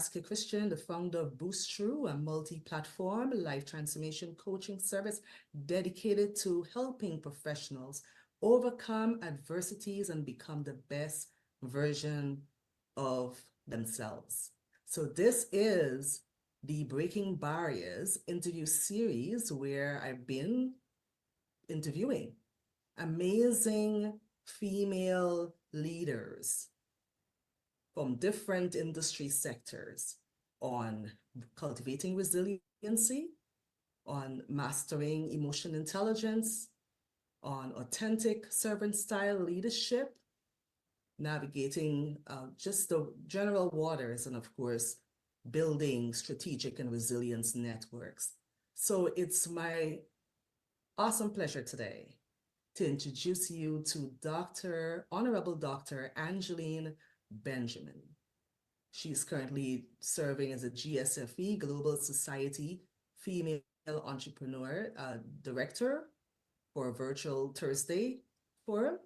Saskia Christian, the founder of BoostThru, a multi-platform life transformation coaching service dedicated to helping professionals overcome adversities and become the best version of themselves. So this is the Breaking Barriers interview series where I've been interviewing amazing female leaders from different industry sectors on cultivating resiliency, on mastering emotional intelligence, on authentic servant style leadership, navigating just the general waters, and of course, building strategic and resilience networks. So it's my awesome pleasure today to introduce you to Honorable Dr. Angeline Benjamin. She's currently serving as a GSFE, Global Society Female Entrepreneur Director for Virtual Thursday Forum.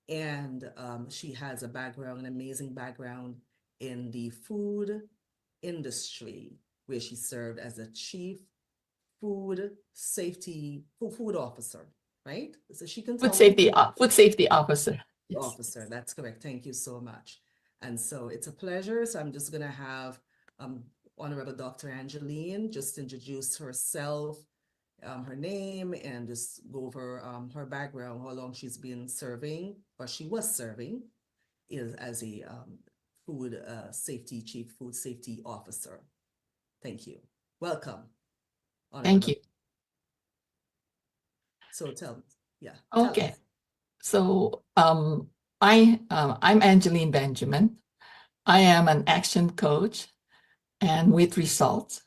And she has an amazing background in the food industry, where she served as a chief food officer, right? So she can food safety officer. Yes. Officer, that's correct. Thank you so much. And so it's a pleasure. So I'm just going to have Honorable Dr. Angeline just introduce herself, her name, and just go over her background, how long she's been serving, or she was serving, as a chief food safety officer. Thank you. Welcome. Honorable. Thank you. So tell me, yeah. Okay. So I'm Angeline Benjamin. I am an action coach and with results.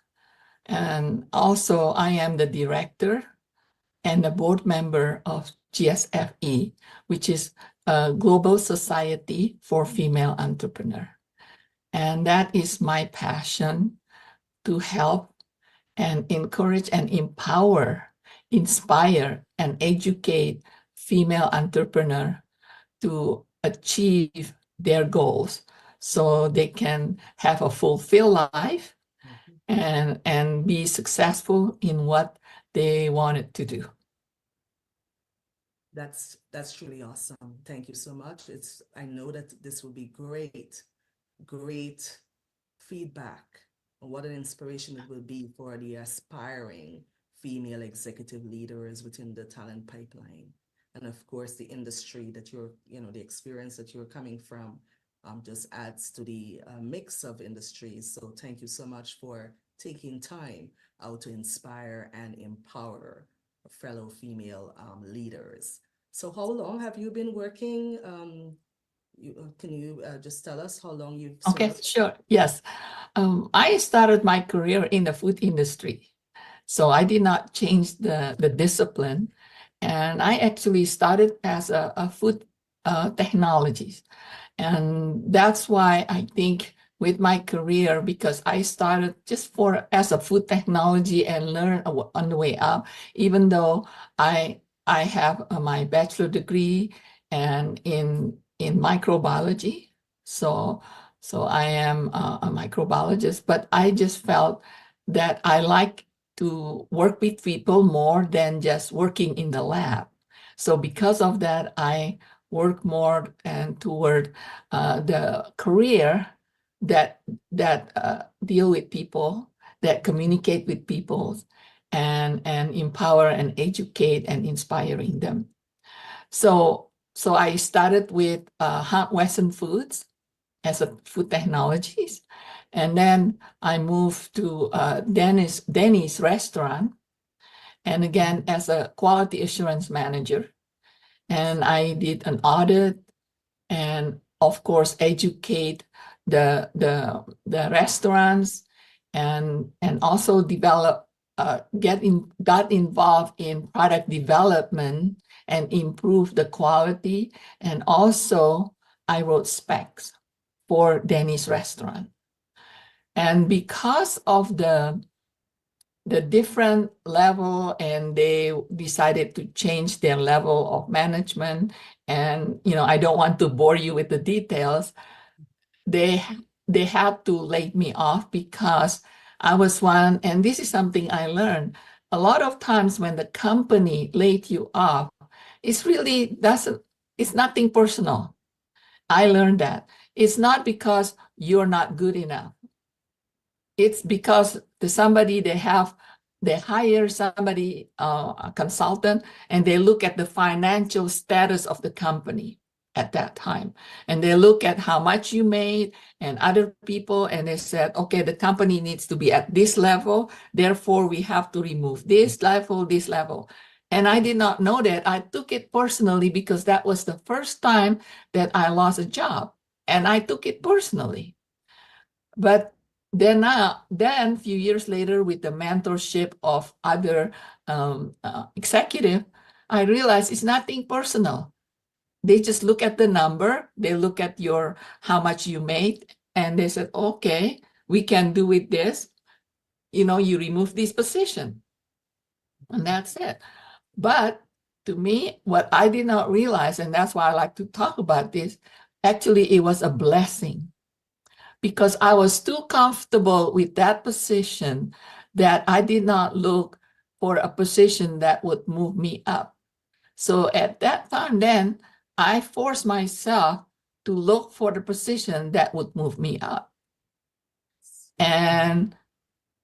And also I am the director and the board member of GSFE, which is a Global Society for Female Entrepreneurs. And that is my passion to help and encourage and empower, inspire and educate female entrepreneurs to achieve their goals so they can have a fulfilled life and be successful in what they wanted to do. That's truly awesome. Thank you so much. I know that this will be great feedback, and what an inspiration it will be for the aspiring female executive leaders within the talent pipeline. And of course, the industry that the experience that you're coming from just adds to the mix of industries. So thank you so much for taking time out to inspire and empower fellow female leaders. So how long have you been working? Can you just tell us how long you've served? Okay, sure. Yes. I started my career in the food industry. So I did not change the discipline. And I actually started as a food technologist. And that's why I think with my career, because I started just as a food technology and learn on the way up, even though I have my bachelor degree and in microbiology. So I am a microbiologist, but I just felt that I like to work with people more than just working in the lab. So because of that, I work more and toward the career that deal with people, that communicate with people, and empower and educate and inspiring them. So I started with Western Foods as a food technologist, and then I moved to Denny's restaurant, and again as a quality assurance manager. And I did an audit, and of course educate the restaurants, and also got involved in product development and improve the quality. And also I wrote specs for Denny's restaurant. And because of the different level, and they decided to change their level of management, and I don't want to bore you with the details, they they had to lay me off because I was one, and this is something I learned. A lot of times when the company laid you off, it's nothing personal. I learned that. It's not because you're not good enough. It's because they hire somebody, a consultant, and they look at the financial status of the company at that time. And they look at how much you made and other people, and they said, okay, the company needs to be at this level. Therefore, we have to remove this level, this level. And I did not know that. I took it personally because that was the first time that I lost a job. And I took it personally. But then a few years later, with the mentorship of other executive, I realized it's nothing personal. They just look at the number, they look at how much you made, and they said, okay, we can do with this. You remove this position. And that's it. But to me, what I did not realize, and that's why I like to talk about this, actually, it was a blessing. Because I was too comfortable with that position that I did not look for a position that would move me up. So at that time, then I forced myself to look for the position that would move me up. And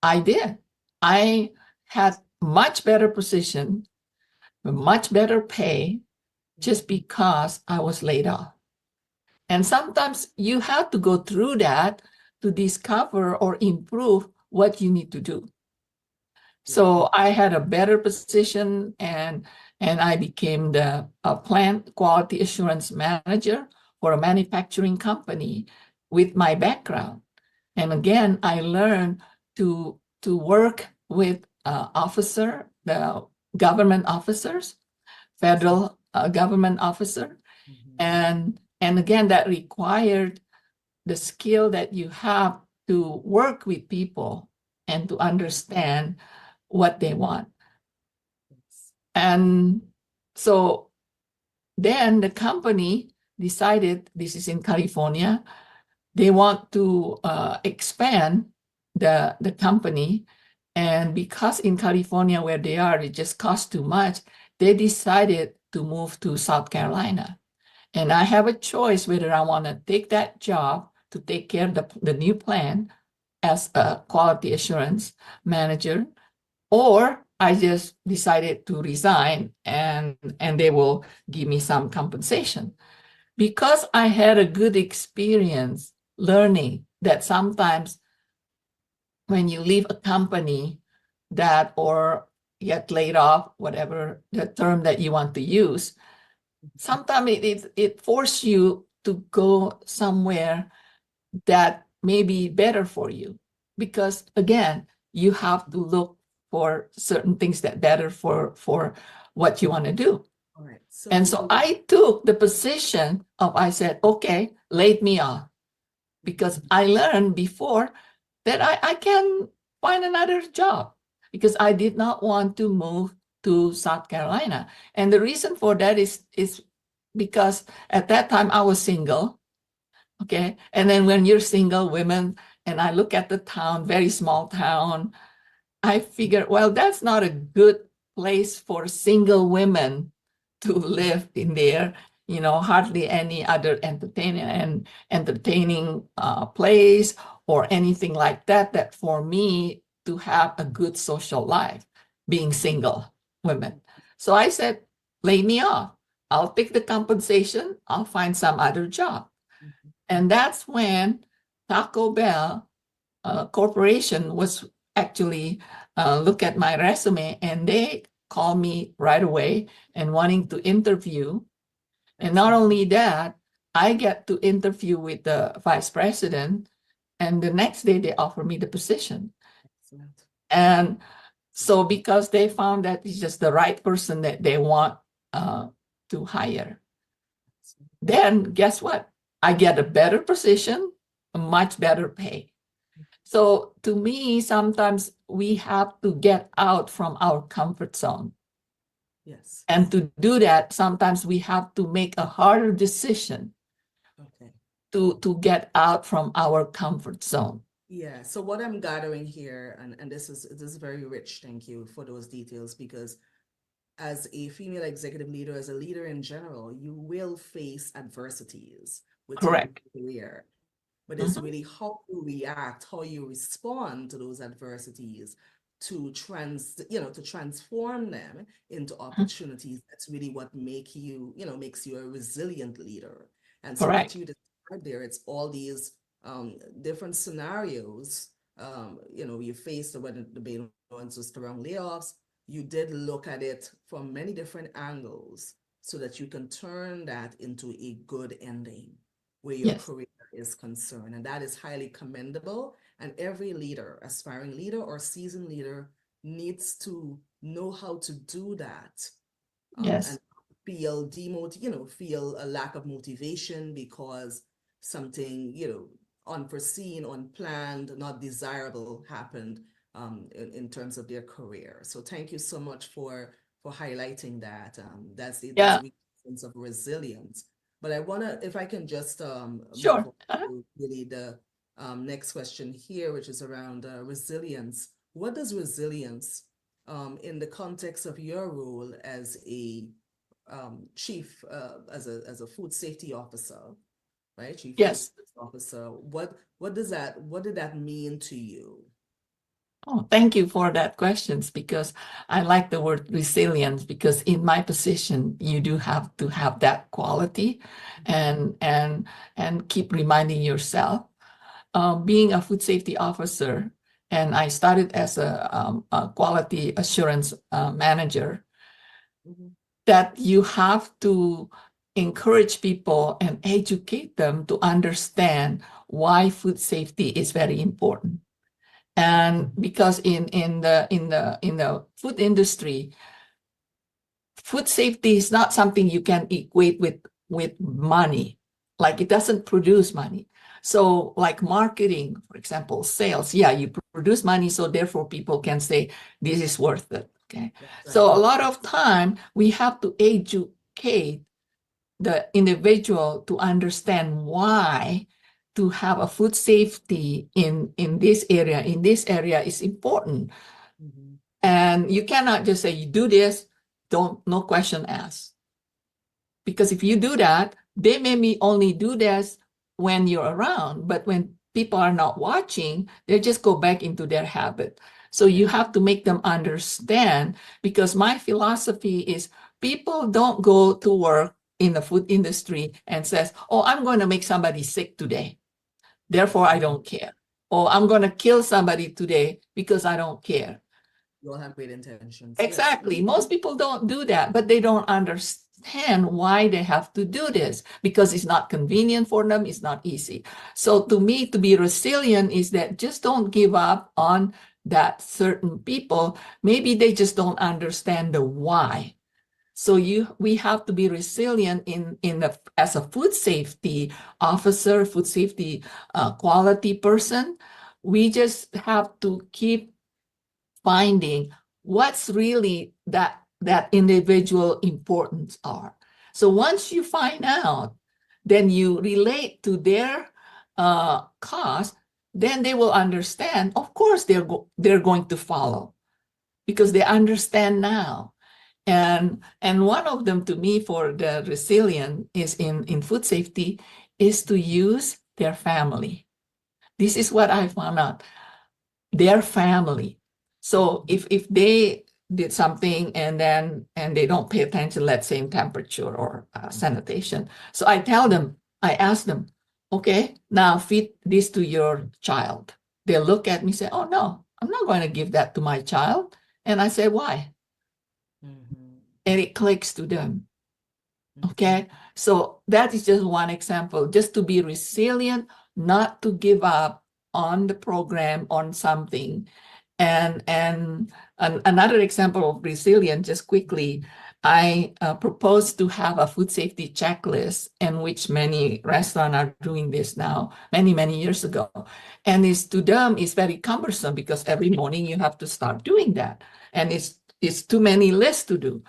I did. I had much better position, much better pay, just because I was laid off. And sometimes you have to go through that to discover or improve what you need to do. So I had a better position, and I became the plant quality assurance manager for a manufacturing company with my background. And again, I learned to work with the government officers, federal government officer. And again, that required the skill that you have to work with people and to understand what they want. And so then the company decided, this is in California, they want to expand the company. And because in California where they are, it just costs too much, they decided to move to South Carolina. And I have a choice whether I want to take that job to take care of the new plant as a quality assurance manager, or I just decided to resign and they will give me some compensation. Because I had a good experience learning that sometimes when you leave a company or get laid off, whatever the term that you want to use, sometimes it forces you to go somewhere that may be better for you. Because again, you have to look for certain things that better for what you want to do. All right. And so I took the position I said, okay, laid me off. Because I learned before that I can find another job, because I did not want to move to South Carolina. And the reason for that is because at that time I was single. Okay. And then when you're single women, and I look at the town, very small town, I figured, well, that's not a good place for single women to live in there. Hardly any other entertaining place or anything like that for me to have a good social life, being single women. So I said, lay me off. I'll take the compensation. I'll find some other job. And that's when Taco Bell Corporation was actually look at my resume, and they called me right away and wanting to interview. And not only that, I get to interview with the vice president, and the next day they offer me the position. Excellent. And so because they found that it's just the right person that they want to hire, then guess what? I get a better position, a much better pay. So to me, sometimes we have to get out from our comfort zone. Yes. And to do that, sometimes we have to make a harder decision. Okay. to get out from our comfort zone. Yeah, so what I'm gathering here, and this is very rich, thank you for those details, because as a female executive leader, as a leader in general, you will face adversities within your Correct. career. But it's Mhm. really how you react, how you respond to those adversities to transform them into Mhm. opportunities. That's really what makes you a resilient leader. And so what Correct. you described there, it's all these different scenarios. You faced when the Bain was just around layoffs. You did look at it from many different angles so that you can turn that into a good ending where your Yes. career is concerned. And that is highly commendable. And every leader, aspiring leader or seasoned leader, needs to know how to do that, and Yes. feel a lack of motivation because something, unforeseen, unplanned, not desirable happened in terms of their career. So thank you so much for highlighting that. That's Yeah. a real sense of resilience. But I wanna, if I can just move Sure. on to really the next question here, which is around resilience. What does resilience, in the context of your role as a chief, as a food safety officer, right? Chief food Yes. safety officer. What did that mean to you? Oh, thank you for that questions, because I like the word resilience, because in my position you do have to have that quality, and keep reminding yourself. Being a food safety officer, and I started as a quality assurance manager, Mhm. that you have to encourage people and educate them to understand why food safety is very important. And because in the food industry, food safety is not something you can equate with money. Like, it doesn't produce money. So like marketing, for example, sales, yeah, you produce money, so therefore people can say this is worth it. Okay. That's right. So a lot of time we have to educate the individual to understand why to have a food safety in this area is important. Mhm. And you cannot just say you do this, don't, no question asked. Because if you do that, they maybe only do this when you're around, but when people are not watching, they just go back into their habit. So you have to make them understand, because my philosophy is people don't go to work in the food industry and says, oh, I'm going to make somebody sick today, therefore I don't care. Or I'm going to kill somebody today because I don't care. You all have great intentions. Yes. Exactly. Most people don't do that, but they don't understand why they have to do this, because it's not convenient for them, it's not easy. So to me, to be resilient is that just don't give up on that certain people. Maybe they just don't understand the why. So we have to be resilient as a food safety officer, food safety quality person. We just have to keep finding what's really that individual importance are. So once you find out, then you relate to their cause, then they will understand. Of course, they're going to follow, because they understand now. And one of them, to me, for the resilient is in food safety, is to use their family. This is what I found out, their family. So if they did something and they don't pay attention, let's say in temperature or sanitation. So I ask them, okay, now feed this to your child. They look at me, say, oh no, I'm not going to give that to my child. And I say, why? Mhm. And it clicks to them. Mhm. Okay. So that is just one example, just to be resilient, not to give up on the program, on something. And another example of resilience, just quickly, I proposed to have a food safety checklist, in which many restaurants are doing this now, many years ago. And it's, to them, it's very cumbersome, because every morning you have to start doing that. And it's too many lists to do.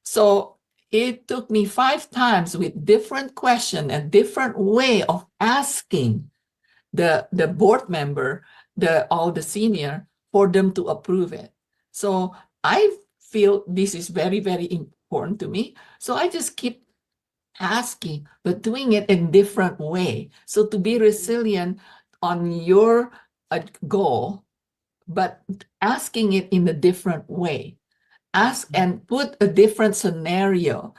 So it took me 5 times with different question and different way of asking the board member, all the senior, for them to approve it. So I feel this is very, very important to me. So I just keep asking, but doing it in different way. So to be resilient on your goal, but asking it in a different way. Ask and put a different scenario